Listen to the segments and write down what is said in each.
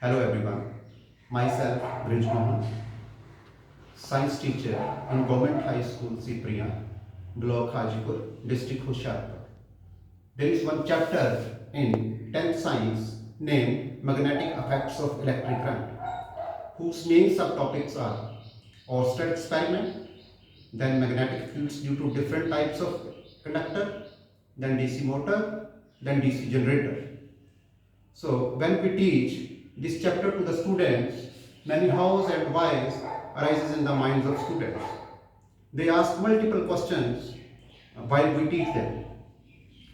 Hello everyone, myself Bridge Mohan, science teacher in Government High School Cyprian, Block Hajipur, District Hoshiarpur. There is one chapter in 10th science named Magnetic Effects of Electric Current, whose main subtopics are Oersted experiment, then magnetic fields due to different types of conductor, then DC motor, then DC generator. So when we teach this chapter to the students, many hows and whys arises in the minds of students. They ask multiple questions while we teach them.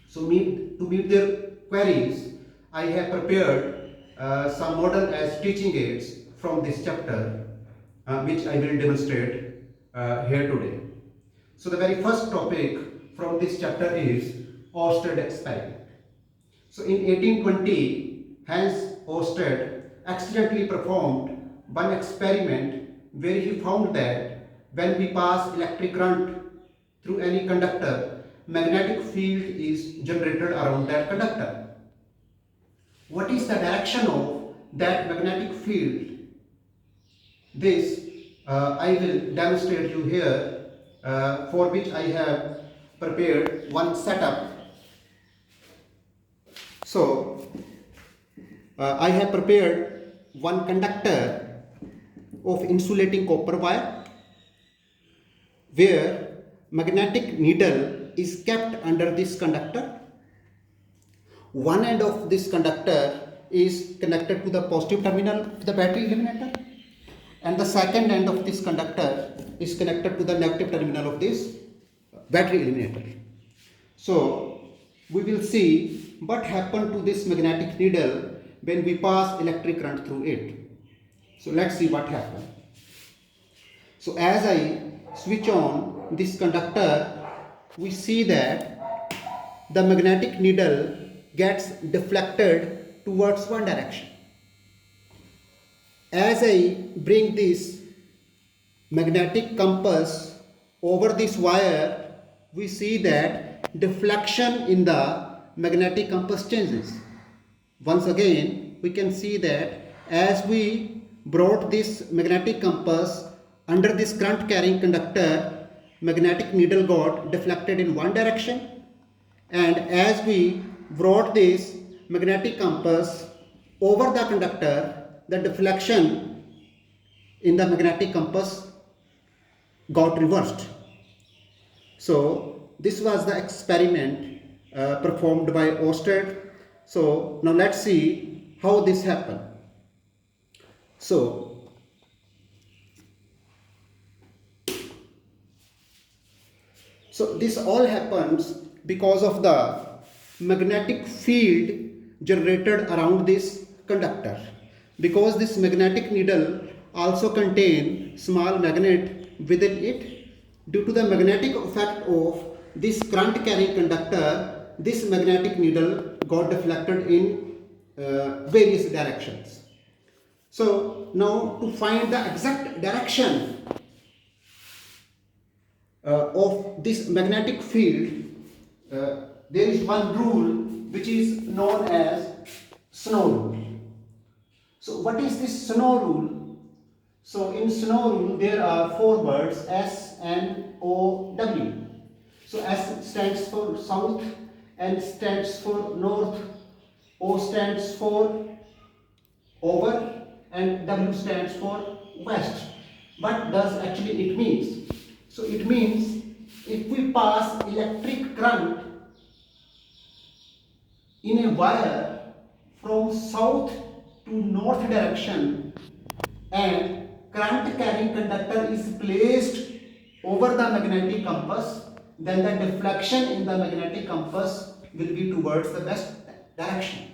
So to meet their queries, I have prepared some model as teaching aids from this chapter, which I will demonstrate here today. So the very first topic from this chapter is Oersted experiment. So in 1820, Hans Oersted accidentally performed one experiment where he found that when we pass electric current through any conductor, magnetic field is generated around that conductor. What is the direction of that magnetic field? This I will demonstrate you here, for which I have prepared one setup. So I have prepared one conductor of insulating copper wire where magnetic needle is kept under this conductor. One end of this conductor is connected to the positive terminal of the battery eliminator, and the second end of this conductor is connected to the negative terminal of this battery eliminator. So we will see what happened to this magnetic needle when we pass electric current through it. So let's see what happened. So as I switch on this conductor, we see that the magnetic needle gets deflected towards one direction. As I bring this magnetic compass over this wire, we see that deflection in the magnetic compass changes. Once again, we can see that as we brought this magnetic compass under this current carrying conductor, magnetic needle got deflected in one direction, and as we brought this magnetic compass over the conductor, the deflection in the magnetic compass got reversed. So this was the experiment performed by Oersted. So now let's see how this happened. So this all happens because of the magnetic field generated around this conductor. Because this magnetic needle also contains small magnet within it, due to the magnetic effect of this current carrying conductor, this magnetic needle got deflected in various directions. So now to find the exact direction of this magnetic field, there is one rule which is known as Snow rule. So what is this Snow rule? So in Snow rule there are four words, S, N, O, W. So S stands for south, N stands for north, O stands for over, and W stands for west. What does actually it means? So it means if we pass electric current in a wire from south to north direction, and current carrying conductor is placed over the magnetic compass, then the deflection in the magnetic compass will be towards the west direction.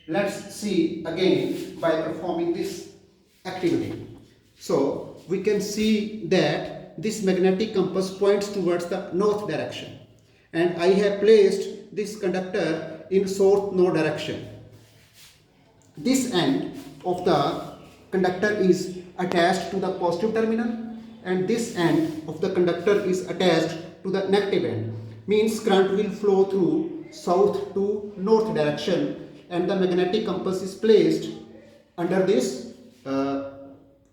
Let's see again by performing this activity. So we can see that this magnetic compass points towards the north direction, and I have placed this conductor in south-north direction. This end of the conductor is attached to the positive terminal, and this end of the conductor is attached to the negative end. Means current will flow through south to north direction, and the magnetic compass is placed under this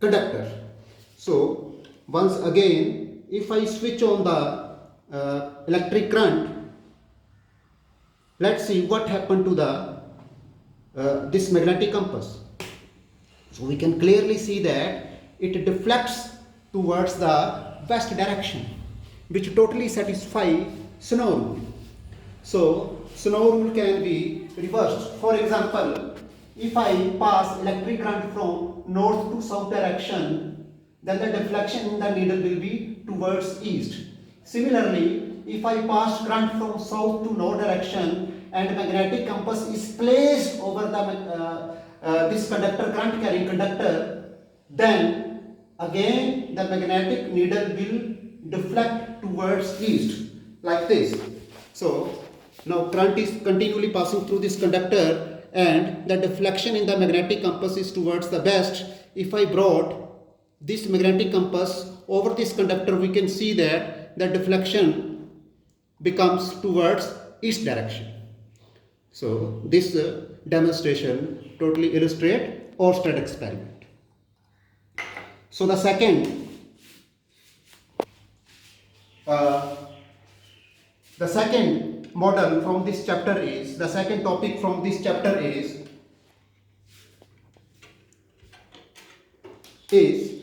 conductor. So once again, if I switch on the electric current, let's see what happened to the this magnetic compass. So we can clearly see that it deflects towards the west direction, which totally satisfies snow rule. So snow rule can be reversed. For example, if I pass electric current from north to south direction, then the deflection in the needle will be towards east. Similarly, if I pass current from south to north direction and magnetic compass is placed over the this conductor, current carrying conductor, then again the magnetic needle will deflect towards east, like this. So now current is continually passing through this conductor and the deflection in the magnetic compass is towards the west. If I brought this magnetic compass over this conductor, we can see that the deflection becomes towards east direction. So this demonstration totally illustrates Oersted experiment. So the second model from this chapter is, the second topic from this chapter is the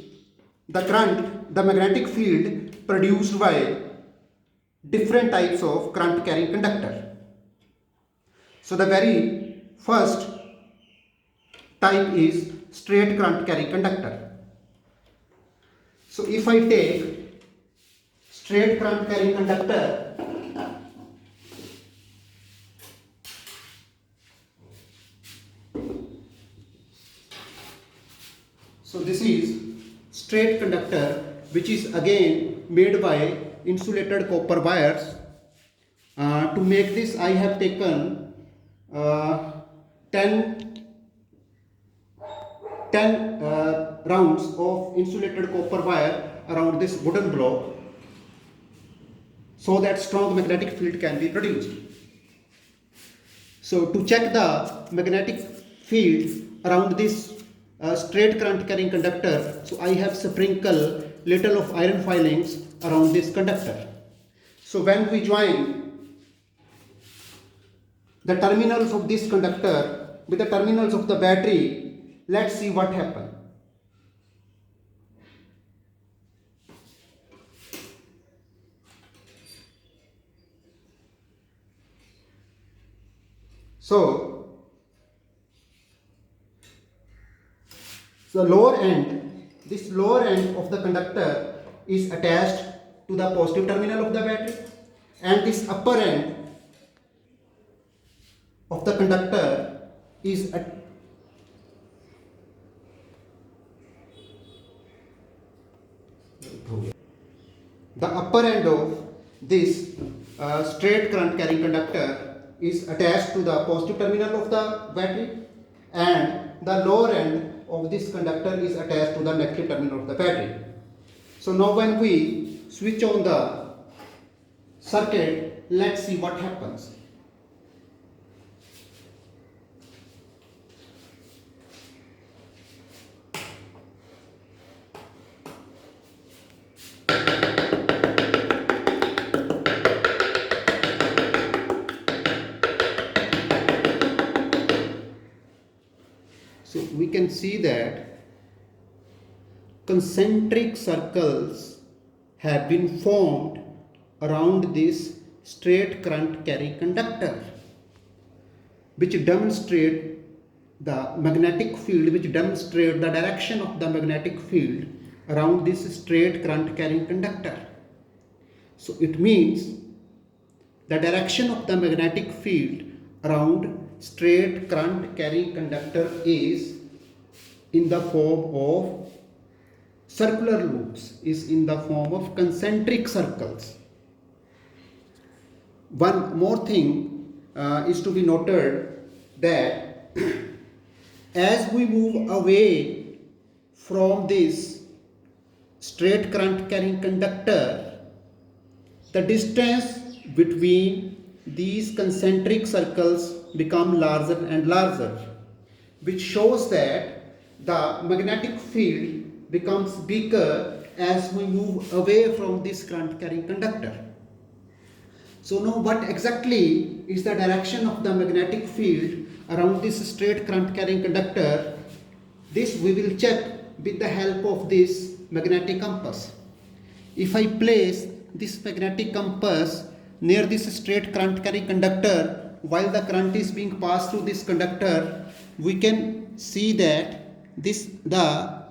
current, the magnetic field produced by different types of current carrying conductor. So the very first type is straight current carrying conductor. So if I take straight current carrying conductor, so this is straight conductor, which is again made by insulated copper wires. To make this, I have taken 10 rounds of insulated copper wire around this wooden block, so that strong magnetic field can be produced. So to check the magnetic field around this straight current carrying conductor, so I have sprinkled little of iron filings around this conductor. So when we join the terminals of this conductor with the terminals of the battery, let's see what happens. So the lower end, this lower end of the conductor is attached to the positive terminal of the battery, and this upper end of the conductor is the upper end of this straight current carrying conductor is attached to the positive terminal of the battery, and the lower end of this conductor is attached to the negative terminal of the battery. So now when we switch on the circuit, let's see what happens. So we can see that concentric circles have been formed around this straight current carrying conductor, which demonstrate the magnetic field, which demonstrate the direction of the magnetic field around this straight current carrying conductor. So it means the direction of the magnetic field around straight current carrying conductor is in the form of circular loops, is in the form of concentric circles. One more thing is to be noted, that as we move away from this straight current carrying conductor, the distance between these concentric circles become larger and larger, which shows that the magnetic field becomes weaker as we move away from this current carrying conductor. So now what exactly is the direction of the magnetic field around this straight current carrying conductor? This we will check with the help of this magnetic compass. If I place this magnetic compass near this straight current carrying conductor, while the current is being passed through this conductor, we can see that the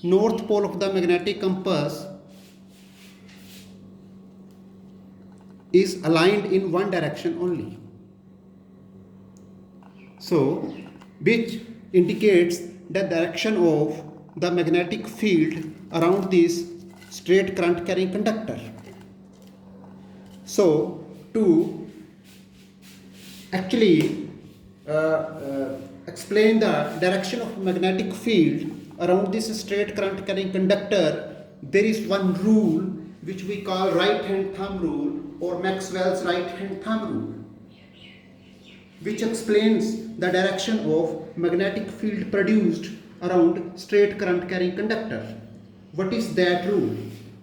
north pole of the magnetic compass is aligned in one direction only. So, which indicates the direction of the magnetic field around this straight current carrying conductor. So, to actually explain the direction of magnetic field around this straight current carrying conductor, there is one rule which we call right hand thumb rule or Maxwell's right hand thumb rule, which explains the direction of magnetic field produced around straight current carrying conductor. What is that rule?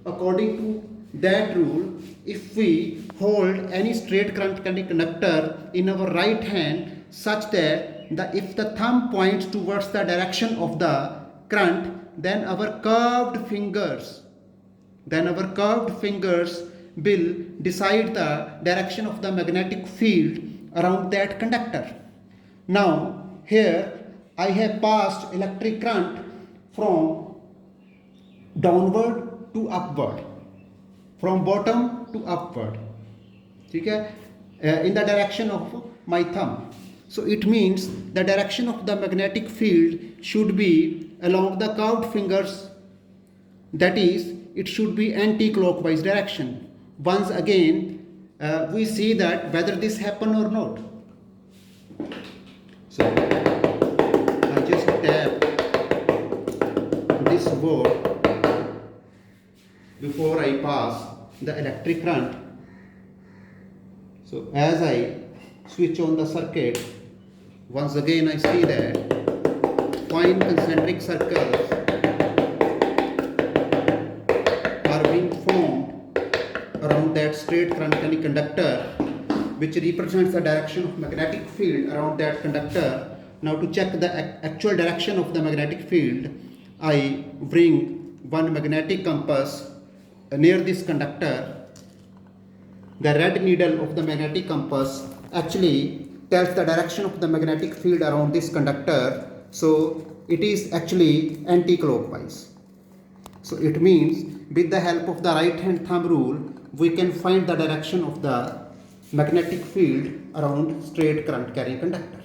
According to that rule, if we hold any straight current carrying conductor in our right hand such that if the thumb points towards the direction of the current, then our curved fingers will decide the direction of the magnetic field around that conductor. Now here I have passed electric current from downward to upward, from bottom to upward, okay, in the direction of my thumb. So it means the direction of the magnetic field should be along the curved fingers, that is, it should be anti-clockwise direction. Once again, we see that whether this happen or not. So I just tap this board before I pass the electric current. So as I switch on the circuit, once again I see that fine concentric circles are being formed around that straight current carrying conductor, which represents the direction of magnetic field around that conductor. Now to check the actual direction of the magnetic field, I bring one magnetic compass near this conductor. The red needle of the magnetic compass actually tells the direction of the magnetic field around this conductor, so it is actually anti-clockwise. So it means with the help of the right hand thumb rule, we can find the direction of the magnetic field around straight current carrying conductor.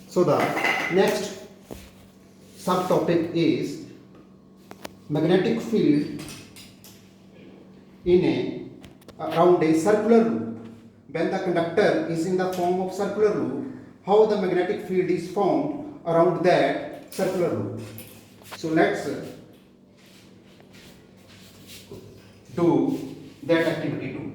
So the next subtopic is magnetic field around a circular loop. When the conductor is in the form of circular loop, how the magnetic field is formed around that circular loop. So let's do that activity too.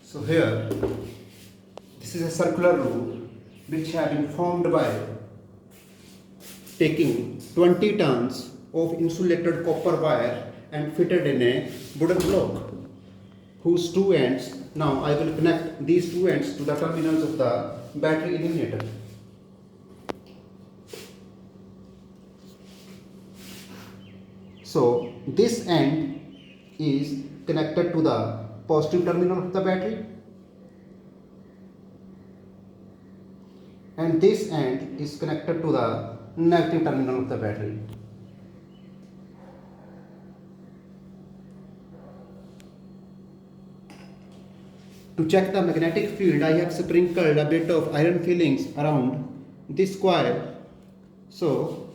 So here, this is a circular loop which have been formed by taking 20 tons of insulated copper wire and fitted in a wooden block whose two ends, now I will connect these two ends to the terminals of the battery illuminator. So this end is connected to the positive terminal of the battery, and this end is connected to the negative terminal of the battery. To check the magnetic field, I have sprinkled a bit of iron fillings around this coil. So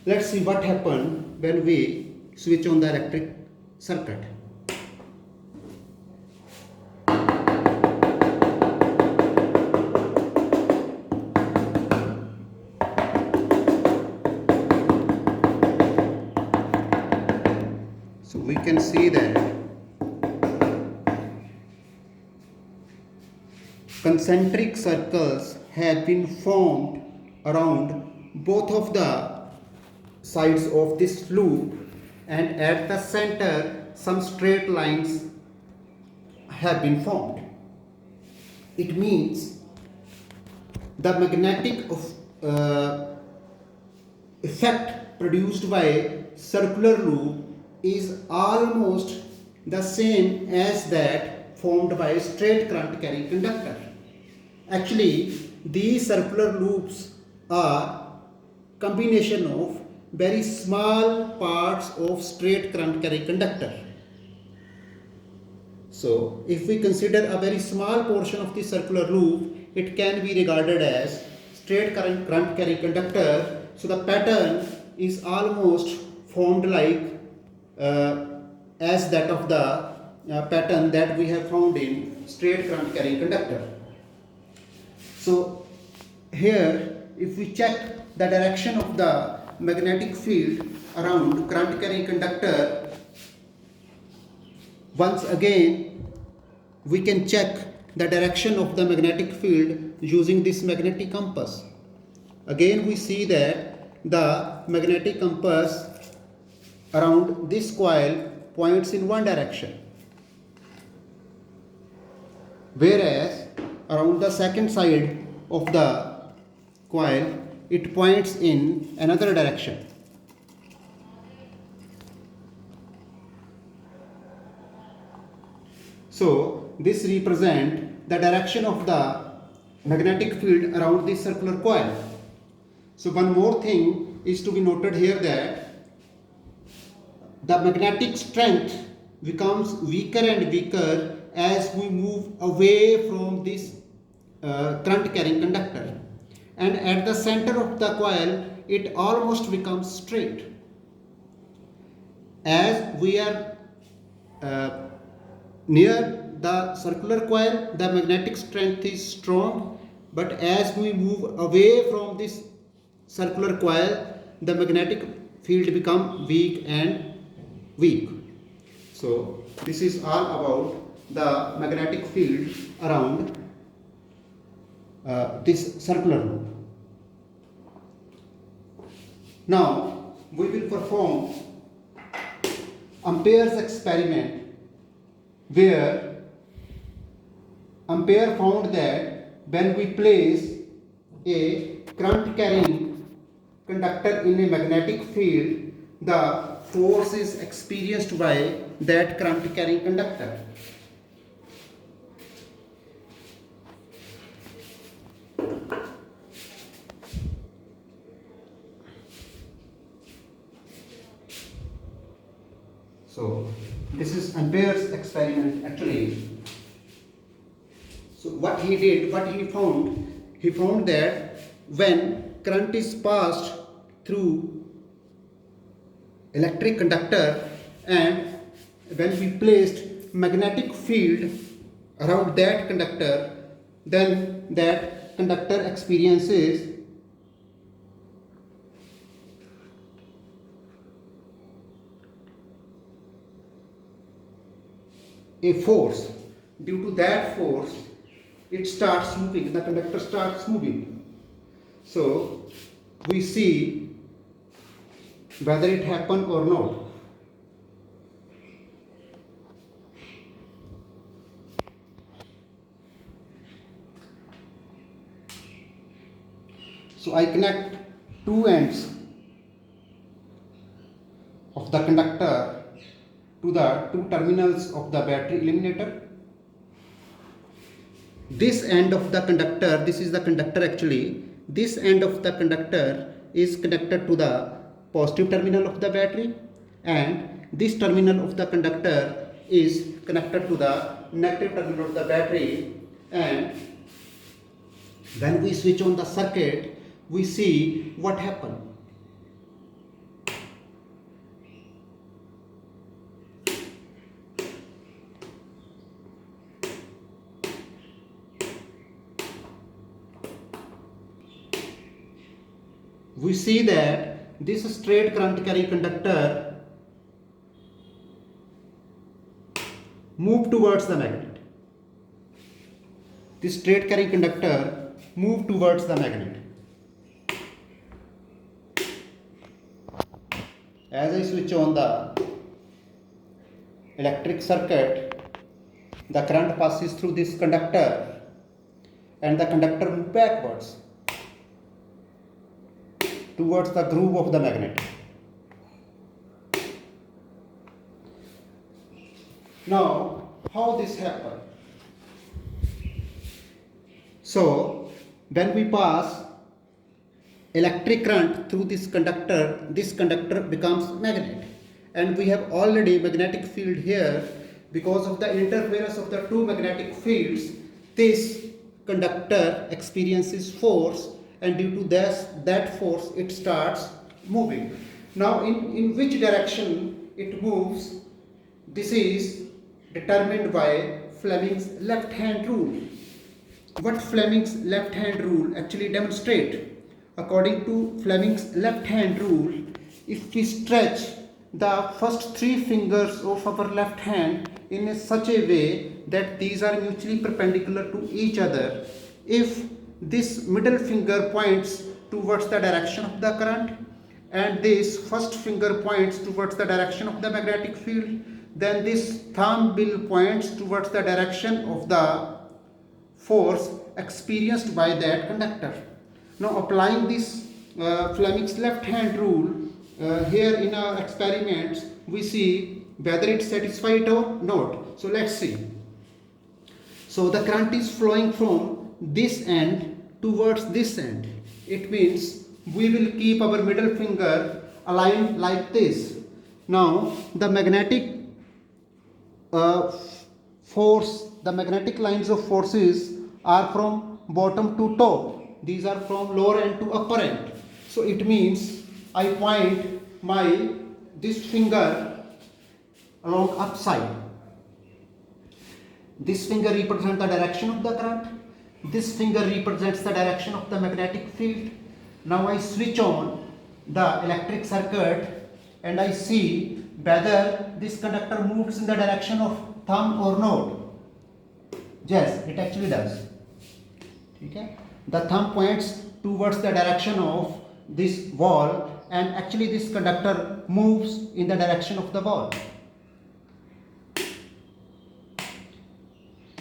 let's see what happens when we switch on the electric circuit. So we can see that concentric circles have been formed around both of the sides of this loop, and at the center some straight lines have been formed. It means the magnetic effect produced by circular loop is almost the same as that formed by a straight current carrying conductor. Actually, these circular loops are combination of very small parts of straight current carrying conductor. So, if we consider a very small portion of the circular loop, it can be regarded as straight current carrying conductor. So, the pattern is almost formed like as that of the pattern that we have found in straight current carrying conductor. So, here if we check the direction of the magnetic field around current carrying conductor, once again we can check the direction of the magnetic field using this magnetic compass. Again we see that the magnetic compass around this coil points in one direction, whereas around the second side of the coil it points in another direction. So this represents the direction of the magnetic field around this circular coil. So one more thing is to be noted here, that the magnetic strength becomes weaker and weaker as we move away from this current carrying conductor, and at the center of the coil it almost becomes straight. As we are near the circular coil, the magnetic strength is strong, but as we move away from this circular coil, the magnetic field becomes weak and weak. So this is all about the magnetic field around this circular loop. Now we will perform Ampere's experiment, where Ampere found that when we place a current carrying conductor in a magnetic field, the force is experienced by that current carrying conductor. So this is Ampere's experiment actually. So what he did, what he found that when current is passed through electric conductor, and when we placed magnetic field around that conductor, then that conductor experiences a force. Due to that force, it starts moving, the conductor starts moving. So we see whether it happened or not. So I connect two ends of the conductor to the two terminals of the battery eliminator. This end of the conductor, this is the conductor actually, this end of the conductor is connected to the positive terminal of the battery, and this terminal of the conductor is connected to the negative terminal of the battery. And when we switch on the circuit, we see what happened. We see that this straight current carrying conductor moved towards the magnet. this straight carrying conductor move towards the magnet. As I switch on the electric circuit, the current passes through this conductor and the conductor moves backwards towards the groove of the magnet. Now, how this happens? So, when we pass electric current through this conductor becomes magnet, and we have already magnetic field here. Because of the interference of the two magnetic fields, this conductor experiences force, and due to that force it starts moving. Now in which direction it moves, this is determined by Fleming's left hand rule. What Fleming's left hand rule actually demonstrates? According to Fleming's left hand rule, if we stretch the first three fingers of our left hand in such a way that these are mutually perpendicular to each other, if this middle finger points towards the direction of the current and this first finger points towards the direction of the magnetic field, then this thumb will points towards the direction of the force experienced by that conductor. Now applying this Fleming's left hand rule here in our experiments, we see whether it satisfied or not. So let's see. So the current is flowing from this end towards this end. It means we will keep our middle finger aligned like this. Now the magnetic the magnetic lines of forces are from bottom to top. These are from lower end to upper end. So it means I point this finger along upside. This finger represents the direction of the current. This finger represents the direction of the magnetic field. Now I switch on the electric circuit and I see whether this conductor moves in the direction of thumb or not. Yes, it actually does. Okay? The thumb points towards the direction of this wall, and actually this conductor moves in the direction of the wall.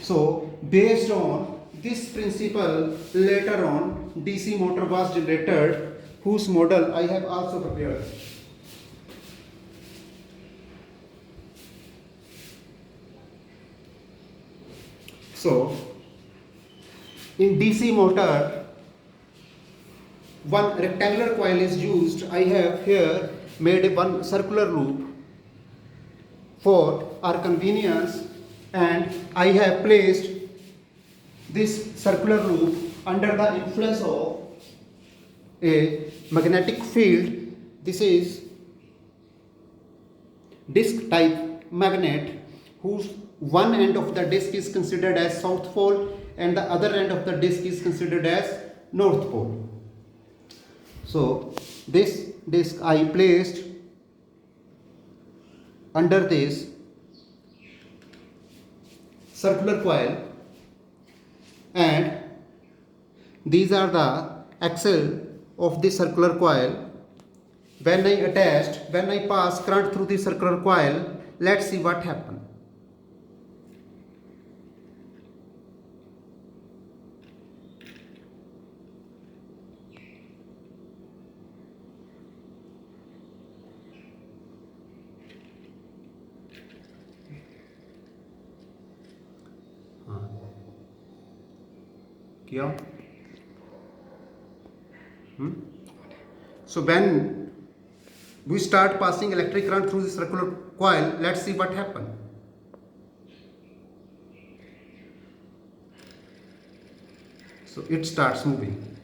So based on this principle, later on DC motor was generated, whose model I have also prepared. So in DC motor, one rectangular coil is used. I have here made one circular loop for our convenience, and I have placed this circular loop under the influence of a magnetic field. This is disc type magnet, whose one end of the disc is considered as south pole and the other end of the disc is considered as north pole. So this disc I placed under this circular coil, and these are the axle of the circular coil. When I pass current through the circular coil, let's see what happens. So when we start passing electric current through the circular coil, let's see what happens. So it starts moving.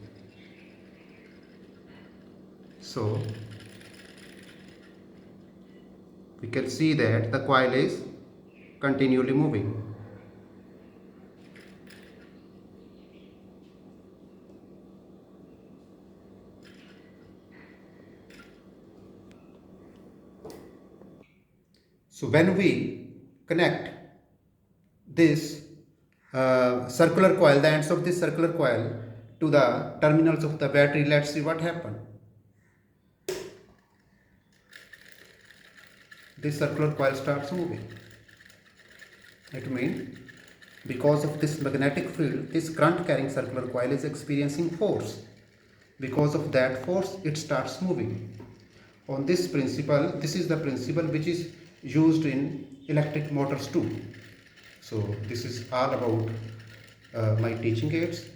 So we can see that the coil is continually moving. So when we connect this circular coil, the ends of this circular coil to the terminals of the battery, let's see what happened. This circular coil starts moving. It means because of this magnetic field, this current carrying circular coil is experiencing force. Because of that force, it starts moving. On this principle, this is the principle which is used in electric motors too. So this is all about my teaching aids.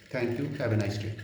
Thank you. Have a nice day.